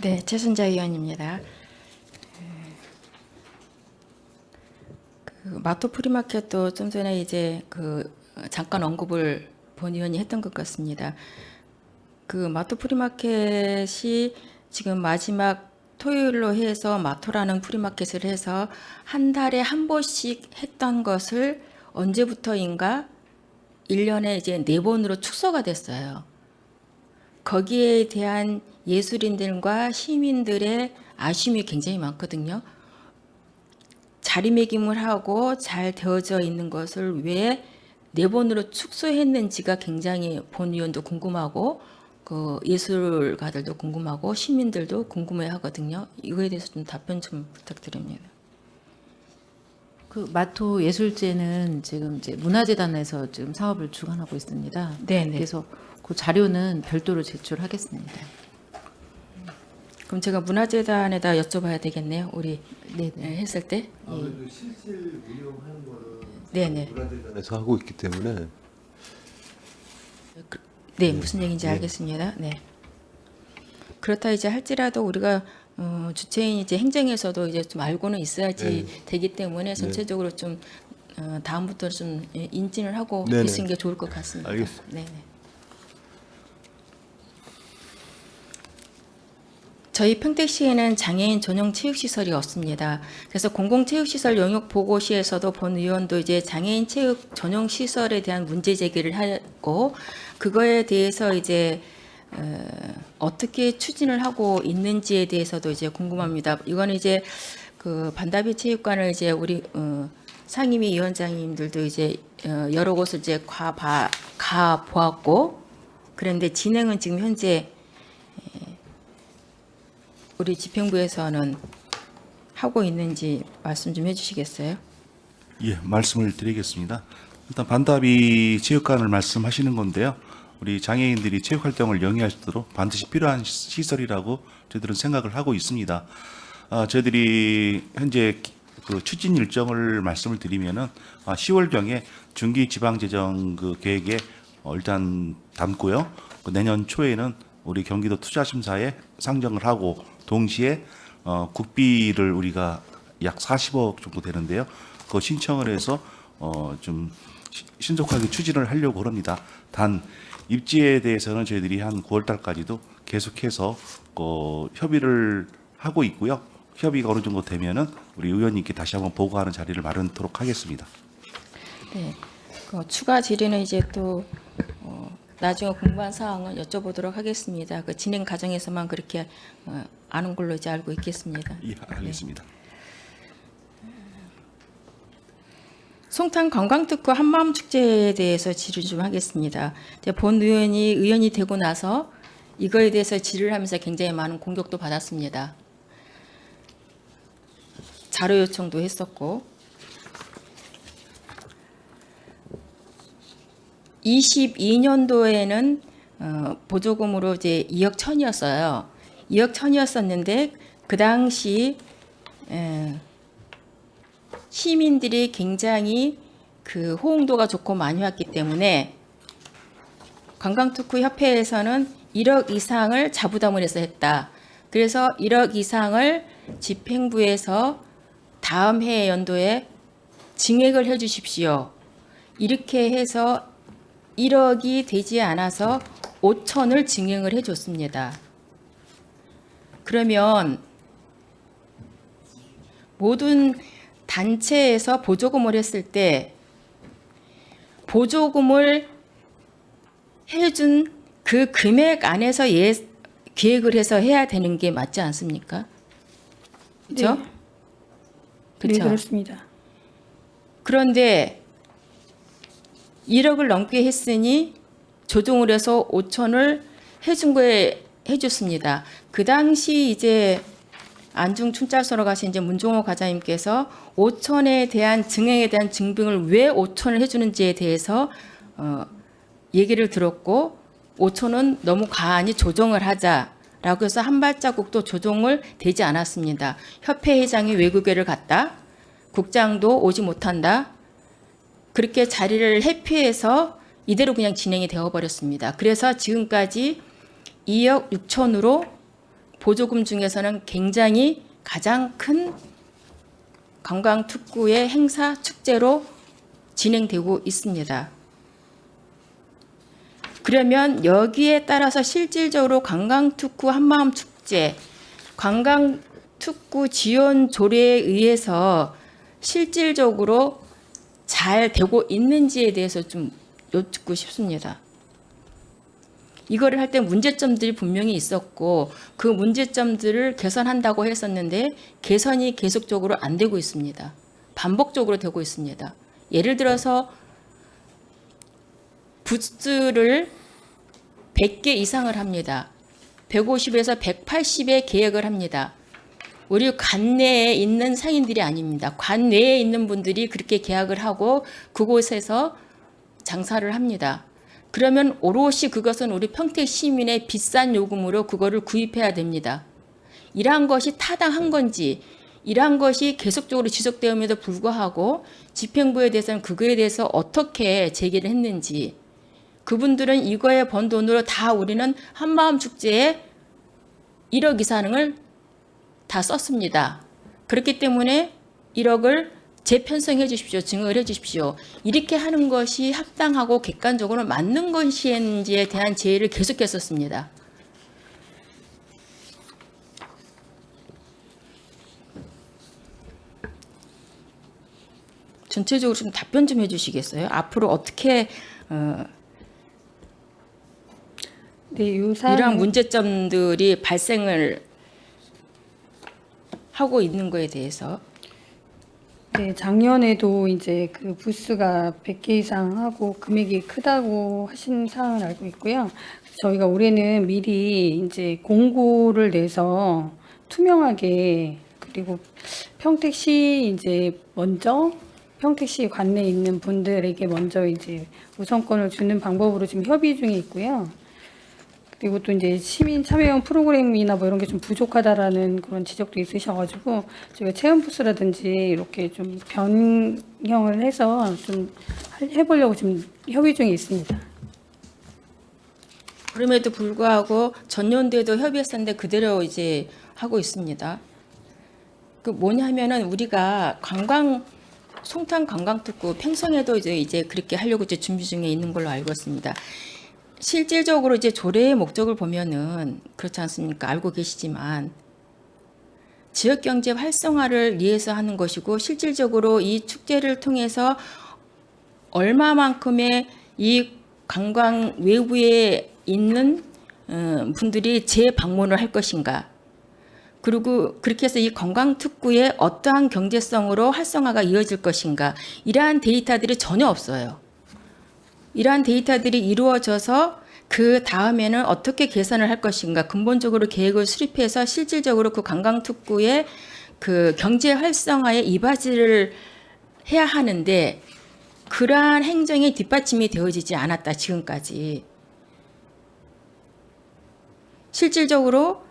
네, 최순자 의원입니다. 그 마토 프리마켓도 좀 전에 이제 잠깐 언급을 본 의원이 했던 것 같습니다. 그 마토 프리마켓이 지금 마지막 토요일로 해서 마토라는 프리마켓을 해서 한 달에 한 번씩 했던 것을 언제부터인가 1년에 이제 4번으로 축소가 됐어요. 거기에 대한 예술인들과 시민들의 아쉬움이 굉장히 많거든요. 자리매김을 하고 잘 되어져 있는 것을 왜 4번으로 축소했는지가 굉장히 본 의원도 궁금하고 그 예술가들도 궁금하고 시민들도 궁금해 하거든요. 이거에 대해서 좀 답변 좀 부탁드립니다. 그 마토 예술제는 지금 이제 문화재단에서 지금 사업을 주관하고 있습니다. 네네. 그래서 그 자료는 별도로 제출하겠습니다. 그럼 제가 문화재단에다 여쭤봐야 되겠네요. 우리 네네. 했을 때. 아무래도 실질 운영하는 거는 네네. 문화재단에서 하고 있기 때문에 네, 무슨 얘기인지 알겠습니다. 네. 그렇다 이제 할지라도 우리가 주체인 이제 행정에서도 이제 좀 알고는 있어야지 되기 때문에 전체적으로 좀 다음부터 좀 인진을 하고 네네. 있는 게 좋을 것 같습니다. 알겠습니다. 네네. 저희 평택시에는 장애인 전용 체육시설이 없습니다. 그래서 공공체육시설 영역 보고시에서도 본 의원도 이제 장애인 체육 전용 시설에 대한 문제 제기를 하고 그거에 대해서 이제 어떻게 추진을 하고 있는지에 대해서도 이제 궁금합니다. 이거는 이제 그 반다비 체육관을 이제 우리 상임위 위원장님들도 이제 여러 곳을 이제 가 보았고 그런데 진행은 지금 현재 우리 집행부에서는 하고 있는지 말씀 좀 해주시겠어요? 예, 말씀을 드리겠습니다. 일단 반다비 체육관을 말씀하시는 건데요. 우리 장애인들이 체육 활동을 영위할 수 있도록 반드시 필요한 시설이라고 저희들은 생각을 하고 있습니다. 저희들이 현재 그 추진 일정을 말씀을 드리면은 10월경에 중기 지방재정 그 계획에 일단 담고요. 그 내년 초에는 우리 경기도 투자심사에 상정을 하고 동시에 국비를 우리가 약 40억 정도 되는데요. 그 신청을 해서 좀 신속하게 추진을 하려고 합니다. 단 입지에 대해서는 저희들이 한 9월 달까지도 계속해서 협의를 하고 있고요. 협의가 어느 정도 되면은 우리 의원님께 다시 한번 보고하는 자리를 마련하도록 하겠습니다. 네. 추가 질의는 이제 또 나중에 궁금한 사항은 여쭤보도록 하겠습니다. 그 진행 과정에서만 그렇게 아는 걸로 이제 알고 있겠습니다. 예, 알겠습니다. 송탄 관광특구 한마음 축제에 대해서 질의 좀 하겠습니다. 이제 본 의원이 되고 나서 이거에 대해서 질의를 하면서 굉장히 많은 공격도 받았습니다. 자료 요청도 했었고 22년도에는 보조금으로 이제 2억 1천이었어요. 2억 1천이었었는데 그 당시 시민들이 굉장히 그 호응도가 좋고 많이 왔기 때문에 관광특구 협회에서는 1억 이상을 자부담을 해서 했다. 그래서 1억 이상을 집행부에서 다음 해 연도에 증액을 해 주십시오. 이렇게 해서 1억이 되지 않아서 5천을 증액을 해 줬습니다. 그러면 모든 단체에서 보조금을 했을 때 보조금을 해준 그 금액 안에서 기획을 해서 해야 되는 게 맞지 않습니까? 그렇죠? 네. 그렇죠? 네, 그렇습니다. 그런데 1억을 넘게 했으니 조정을 해서 5천을 해줬습니다. 그 당시 이제 안중 춘짤서로 가신 이제 문종호 과장님께서 5천에 대한 증액에 대한 증빙을 왜 5천을 해주는지에 대해서 얘기를 들었고 5천은 너무 과하니 조정을 하자라고 해서 한 발자국도 조정을 되지 않았습니다. 협회 회장이 외국에를 갔다. 국장도 오지 못한다. 그렇게 자리를 회피해서 이대로 그냥 진행이 되어버렸습니다. 그래서 지금까지 2억 6천으로 보조금 중에서는 굉장히 가장 큰 관광특구의 행사 축제로 진행되고 있습니다. 그러면 여기에 따라서 실질적으로 관광특구 한마음 축제, 관광특구 지원 조례에 의해서 실질적으로 잘 되고 있는지에 대해서 좀 여쭙고 싶습니다. 이거를 할 때 문제점들이 분명히 있었고 그 문제점들을 개선한다고 했었는데 개선이 계속적으로 안 되고 있습니다. 반복적으로 되고 있습니다. 예를 들어서 부스를 100개 이상을 합니다. 150에서 180의 계획을 합니다. 우리 관내에 있는 상인들이 아닙니다. 관내에 있는 분들이 그렇게 계약을 하고 그곳에서 장사를 합니다. 그러면 오롯이 그것은 우리 평택 시민의 비싼 요금으로 그거를 구입해야 됩니다. 이러한 것이 타당한 건지, 이러한 것이 계속적으로 지속되음에도 불구하고 집행부에 대해서는 그거에 대해서 어떻게 제기를 했는지, 그분들은 이거에 번 돈으로 다 우리는 한마음 축제에 1억 이상을 다 썼습니다. 그렇기 때문에 1억을 재편성해 주십시오. 증언을 해 주십시오. 이렇게 하는 것이 합당하고 객관적으로 맞는 것인지에 대한 제의를 계속했었습니다. 전체적으로 좀 답변 좀 해주시겠어요? 앞으로 어떻게 네, 이러한 문제점들이 발생을 하고 있는 거에 대해서. 네, 작년에도 이제 그 부스가 100개 이상 하고 금액이 크다고 하신 사항을 알고 있고요. 저희가 올해는 미리 이제 공고를 내서 투명하게, 그리고 평택시 이제 먼저 평택시 관내에 있는 분들에게 먼저 이제 우선권을 주는 방법으로 지금 협의 중에 있고요. 그리고 또 이제 시민 참여형 프로그램이나 뭐 이런 게 좀 부족하다라는 그런 지적도 있으셔가지고 저희가 체험 부스라든지 이렇게 좀 변형을 해서 좀 해보려고 지금 협의 중에 있습니다. 그럼에도 불구하고 전년도에도 협의했었는데 그대로 이제 하고 있습니다. 그 뭐냐면은 우리가 송탄 관광특구 평성에도 이제 그렇게 하려고 이제 준비 중에 있는 걸로 알고 있습니다. 실질적으로 이제 조례의 목적을 보면은 그렇지 않습니까? 알고 계시지만 지역 경제 활성화를 위해서 하는 것이고 실질적으로 이 축제를 통해서 얼마만큼의 이 관광 외부에 있는 분들이 재방문을 할 것인가. 그리고 그렇게 해서 이 관광특구의 어떠한 경제성으로 활성화가 이어질 것인가. 이러한 데이터들이 전혀 없어요. 이러한 데이터들이 이루어져서 그 다음에는 어떻게 개선을 할 것인가 근본적으로 계획을 수립해서 실질적으로 그 관광특구의 그 경제 활성화에 이바지를 해야 하는데 그러한 행정이 뒷받침이 되어지지 않았다 지금까지. 실질적으로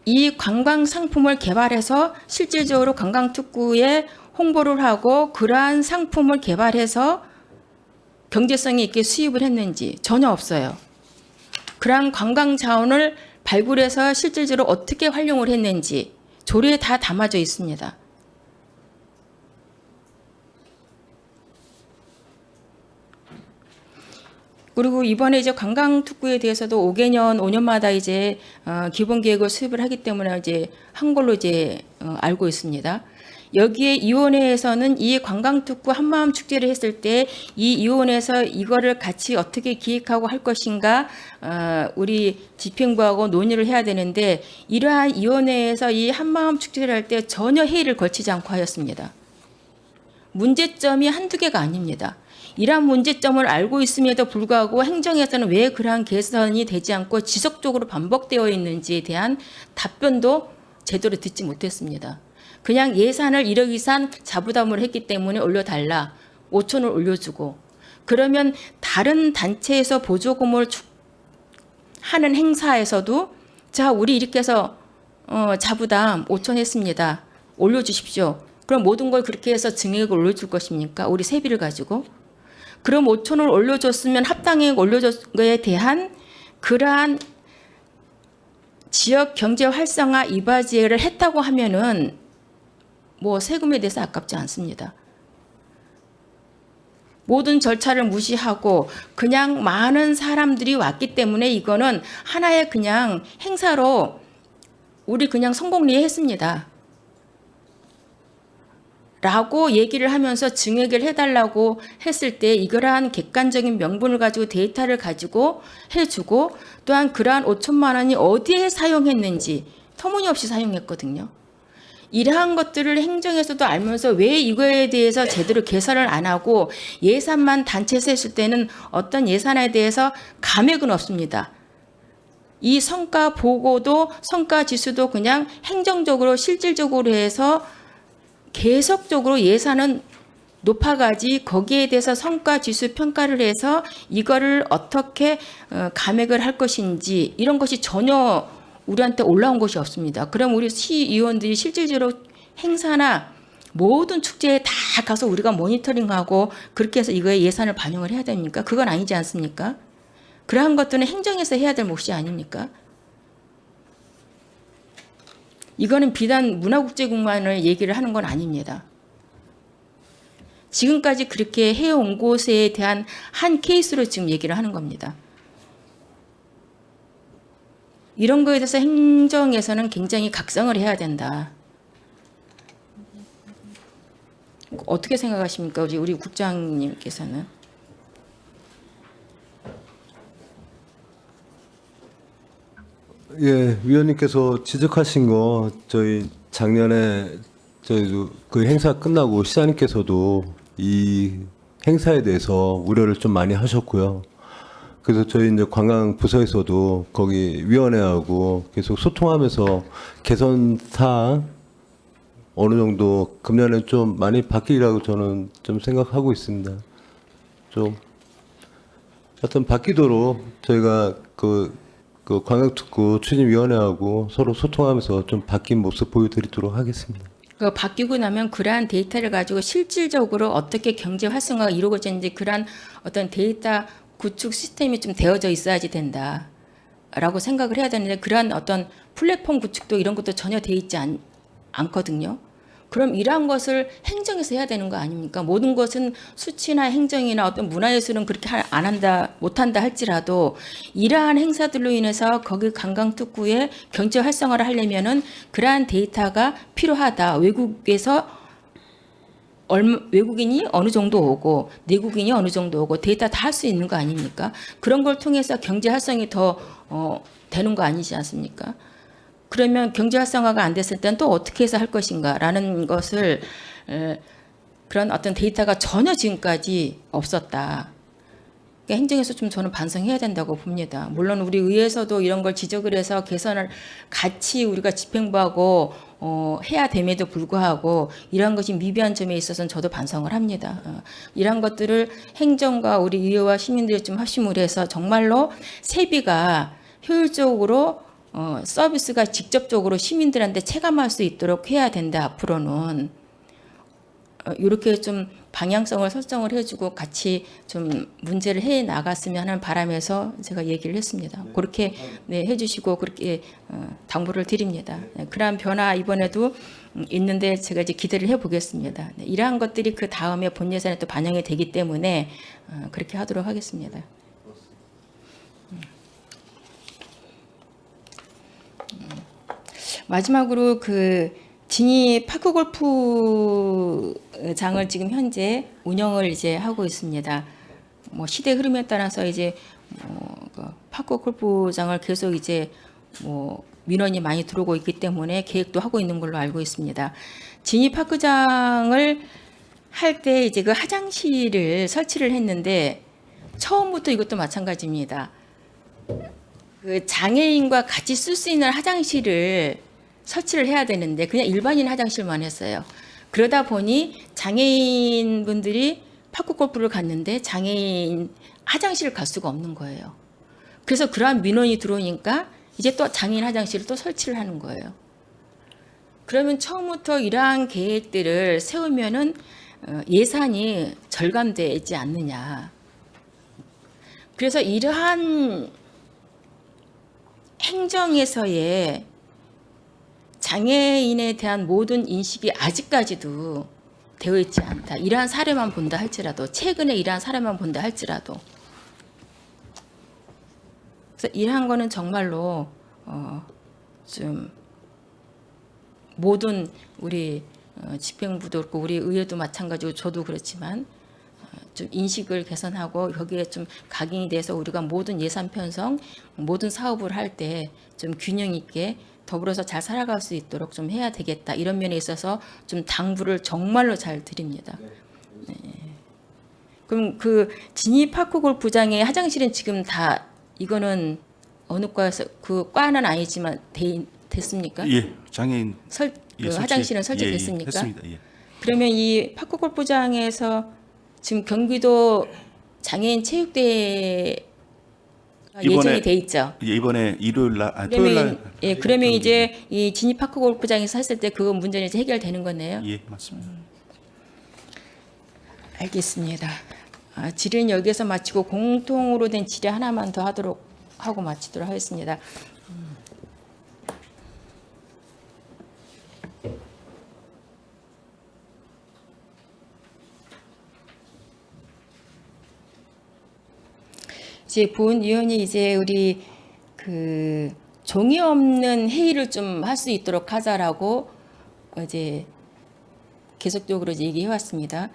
이 관광 상품을 개발해서 실질적으로 관광특구에 홍보를 하고 그러한 상품을 개발해서 경제성이 있게 수입을 했는지 전혀 없어요. 그러한 관광 자원을 발굴해서 실질적으로 어떻게 활용을 했는지 조례에 다 담아져 있습니다. 그리고 이번에 이제 관광특구에 대해서도 5년마다 이제 기본 계획을 수립을 하기 때문에 이제 한 걸로 이제 알고 있습니다. 여기에 위원회에서는 이 관광특구 한마음 축제를 했을 때 이 위원회에서 이거를 같이 어떻게 기획하고 할 것인가 우리 집행부하고 논의를 해야 되는데 이러한 위원회에서 이 한마음 축제를 할 때 전혀 회의를 거치지 않고 하였습니다. 문제점이 한두 개가 아닙니다. 이러한 문제점을 알고 있음에도 불구하고 행정에서는 왜 그러한 개선이 되지 않고 지속적으로 반복되어 있는지에 대한 답변도 제대로 듣지 못했습니다. 그냥 예산을 1억 이상 자부담을 했기 때문에 올려달라. 5천을 올려주고. 그러면 다른 단체에서 보조금을 하는 행사에서도 자 우리 이렇게 해서 자부담 5천 했습니다. 올려주십시오. 그럼 모든 걸 그렇게 해서 증액을 올려줄 것입니까? 우리 세비를 가지고. 그럼 5천을 올려줬으면 합당액 올려준 거에 대한 그러한 지역 경제 활성화 이바지를 했다고 하면은 뭐 세금에 대해서 아깝지 않습니다. 모든 절차를 무시하고 그냥 많은 사람들이 왔기 때문에 이거는 하나의 그냥 행사로 우리 그냥 성공리에 했습니다. 라고 얘기를 하면서 증액을 해달라고 했을 때 이러한 객관적인 명분을 가지고 데이터를 가지고 해주고 또한 그러한 5천만 원이 어디에 사용했는지 터무니없이 사용했거든요. 이러한 것들을 행정에서도 알면서 왜 이거에 대해서 제대로 계산을 안 하고 예산만 단체에서 했을 때는 어떤 예산에 대해서 감액은 없습니다. 이 성과 보고도 성과 지수도 그냥 행정적으로 실질적으로 해서 계속적으로 예산은 높아가지 거기에 대해서 성과 지수 평가를 해서 이거를 어떻게 감액을 할 것인지 이런 것이 전혀 우리한테 올라온 것이 없습니다. 그럼 우리 시의원들이 실질적으로 행사나 모든 축제에 다 가서 우리가 모니터링하고 그렇게 해서 이거에 예산을 반영을 해야 됩니까? 그건 아니지 않습니까? 그러한 것들은 행정에서 해야 될 몫이 아닙니까? 이거는 비단 문화국제공간을 얘기를 하는 건 아닙니다. 지금까지 그렇게 해온 곳에 대한 한 케이스로 지금 얘기를 하는 겁니다. 이런 거에 대해서 행정에서는 굉장히 각성을 해야 된다. 어떻게 생각하십니까? 우리 국장님께서는? 예, 위원님께서 지적하신 거 저희 작년에 저희도 그 행사 끝나고 시장님께서도 이 행사에 대해서 우려를 좀 많이 하셨고요. 그래서 저희 이제 관광부서에서도 거기 위원회하고 계속 소통하면서 개선 사항 어느 정도 금년에 좀 많이 바뀌리라고 저는 좀 생각하고 있습니다. 좀 하여튼 바뀌도록 저희가 그 관광특구 추진위원회하고 서로 소통하면서 좀 바뀐 모습 보여드리도록 하겠습니다. 그 바뀌고 나면 그러한 데이터를 가지고 실질적으로 어떻게 경제 활성화가 이루어졌는지 그러한 어떤 데이터 구축 시스템이 좀 되어져 있어야지 된다라고 생각을 해야 되는데 그러한 어떤 플랫폼 구축도 이런 것도 전혀 돼 있지 않거든요. 그럼 이러한 것을 행정에서 해야 되는 거 아닙니까? 모든 것은 수치나 행정이나 어떤 문화예술은 그렇게 안 한다, 못한다 할지라도 이러한 행사들로 인해서 거기 관광특구의 경제 활성화를 하려면은 그러한 데이터가 필요하다. 외국인이 어느 정도 오고 내국인이 어느 정도 오고 데이터 다 할 수 있는 거 아닙니까? 그런 걸 통해서 경제 활성이 더 되는 거 아니지 않습니까? 그러면 경제 활성화가 안 됐을 때는 또 어떻게 해서 할 것인가라는 것을 그런 어떤 데이터가 전혀 지금까지 없었다. 그러니까 행정에서 좀 저는 반성해야 된다고 봅니다. 물론 우리 의회에서도 이런 걸 지적을 해서 개선을 같이 우리가 집행부하고 해야 됨에도 불구하고 이러한 것이 미비한 점에 있어서는 저도 반성을 합니다. 이러한 것들을 행정과 우리 의회와 시민들이 좀 합심을 해서 정말로 세비가 효율적으로 서비스가 직접적으로 시민들한테 체감할 수 있도록 해야 된다. 앞으로는 이렇게 좀 방향성을 설정을 해주고 같이 좀 문제를 해 나갔으면 하는 바람에서 제가 얘기를 했습니다. 그렇게 네, 해주시고 그렇게 당부를 드립니다. 네, 그러한 변화 이번에도 있는데 제가 이제 기대를 해보겠습니다. 네, 이러한 것들이 그 다음에 본 예산에 또 반영이 되기 때문에 그렇게 하도록 하겠습니다. 마지막으로 그 진이 파크골프장을 지금 현재 운영을 이제 하고 있습니다. 뭐 시대 흐름에 따라서 이제 그 파크골프장을 계속 이제 뭐 민원이 많이 들어오고 있기 때문에 계획도 하고 있는 걸로 알고 있습니다. 진이 파크장을 할 때 이제 그 화장실을 설치를 했는데 처음부터 이것도 마찬가지입니다. 그 장애인과 같이 쓸 수 있는 화장실을 설치를 해야 되는데 그냥 일반인 화장실만 했어요. 그러다 보니 장애인 분들이 파크골프를 갔는데 장애인 화장실을 갈 수가 없는 거예요. 그래서 그러한 민원이 들어오니까 이제 또 장애인 화장실을 또 설치를 하는 거예요. 그러면 처음부터 이러한 계획들을 세우면은 예산이 절감되지 않느냐. 그래서 이러한 행정에서의 장애인에 대한 모든 인식이 아직까지도 되어 있지 않다. 이러한 사례만 본다 할지라도, 최근에 이러한 사례만 본다 할지라도. 그래서 이러한 거는 정말로 좀 모든 우리 집행부도 그렇고 우리 의회도 마찬가지고 저도 그렇지만 좀 인식을 개선하고 여기에 좀 각인이 돼서 우리가 모든 예산 편성, 모든 사업을 할 때 좀 균형 있게 더불어서 잘 살아갈 수 있도록 좀 해야 되겠다. 이런 면에 있어서 좀 당부를 정말로 잘 드립니다. 네. 그럼 그 진입 파크 골프장의 화장실은 지금 다 이거는 어느 과에서 그 과는 아니지만 됐습니까? 예, 장애인 그 화장실은 설치됐습니까? 했습니다. 예. 그러면 이 파크 골프장에서 지금 경기도 장애인 체육대회가 예정이 돼 있죠. 예, 이번에 일요일 날, 토요일 날. 그러면 그러면 이제 이 진입 파크 골프장에서 했을 때 그 문제는 이제 해결되는 거네요. 예, 맞습니다. 알겠습니다. 질의는 여기서 마치고 공통으로 된 질의 하나만 더 하고 마치도록 하겠습니다. 이제 본 위원이 이제 우리 그 종이 없는 회의를 좀 할 수 있도록 하자라고 이제 계속적으로 이제 얘기해 왔습니다.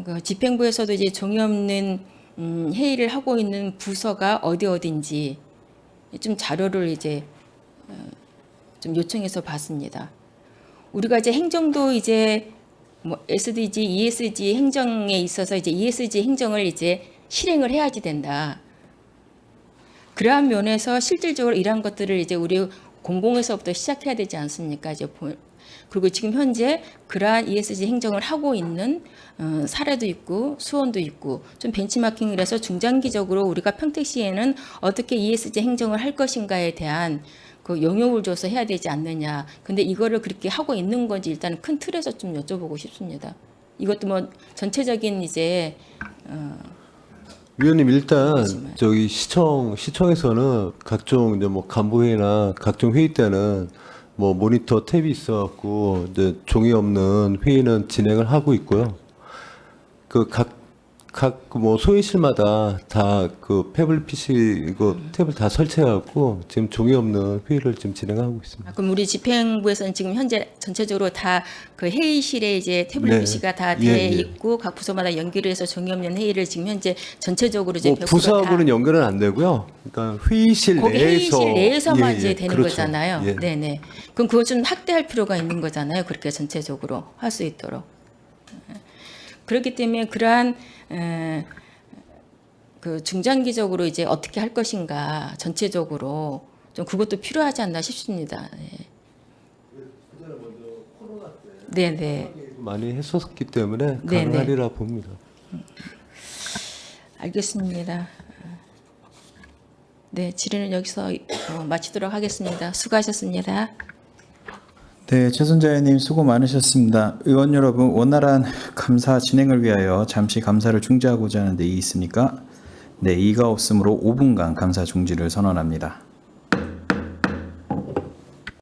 그 집행부에서도 이제 종이 없는 회의를 하고 있는 부서가 어딘지 좀 자료를 이제 좀 요청해서 봤습니다. 우리가 이제 행정도 이제 뭐 SDG, ESG 행정에 있어서 이제 ESG 행정을 이제 실행을 해야지 된다. 그러한 면에서 실질적으로 이러한 것들을 이제 우리 공공에서부터 시작해야 되지 않습니까? 이제 그리고 지금 현재 그러한 ESG 행정을 하고 있는 사례도 있고 수원도 있고 좀 벤치마킹을 해서 중장기적으로 우리가 평택시에는 어떻게 ESG 행정을 할 것인가에 대한 그 용역을 줘서 해야 되지 않느냐. 근데 이거를 그렇게 하고 있는 건지 일단 큰 틀에서 좀 여쭤보고 싶습니다. 이것도 뭐 전체적인 이제 위원님 일단 저기 시청에서는 각종 이제 뭐 간부회의나 각종 회의 때는 뭐 모니터 탭이 있어갖고 이제 종이 없는 회의는 진행을 하고 있고요. 그 각 뭐 소회실마다 다 그 패블 PC 이거 탭을 다 설치해갖고 지금 종이 없는 회의를 지금 진행하고 있습니다. 그럼 우리 집행부에서는 지금 현재 전체적으로 다 그 회의실에 이제 태블릿 네. PC가 다 예, 돼 예. 있고 각 부서마다 연결을 해서 종이 없는 회의를 지금 현재 전체적으로 이제 뭐 벽구가 부서하고는 다 연결은 안 되고요. 그러니까 회의실 거기 내에서 회의실 내에서만 예, 예. 이제 되는 그렇죠. 거잖아요. 예. 네네. 그럼 그거 좀 확대할 필요가 있는 거잖아요. 그렇게 전체적으로 할 수 있도록. 그렇기 때문에 그러한 그 중장기적으로 이제 어떻게 할 것인가 전체적으로 좀 그것도 필요하지 않나 싶습니다. 예. 네네. 많이 했었기 때문에 네네. 가능하리라 봅니다. 알겠습니다. 네, 질의는 여기서 마치도록 하겠습니다. 수고하셨습니다. 네, 최순자 의원님 수고 많으셨습니다. 의원 여러분, 원활한 감사 진행을 위하여 잠시 감사를 중지하고자 하는데 이의 있습니까? 네, 이의가 없으므로 5분간 감사 중지를 선언합니다.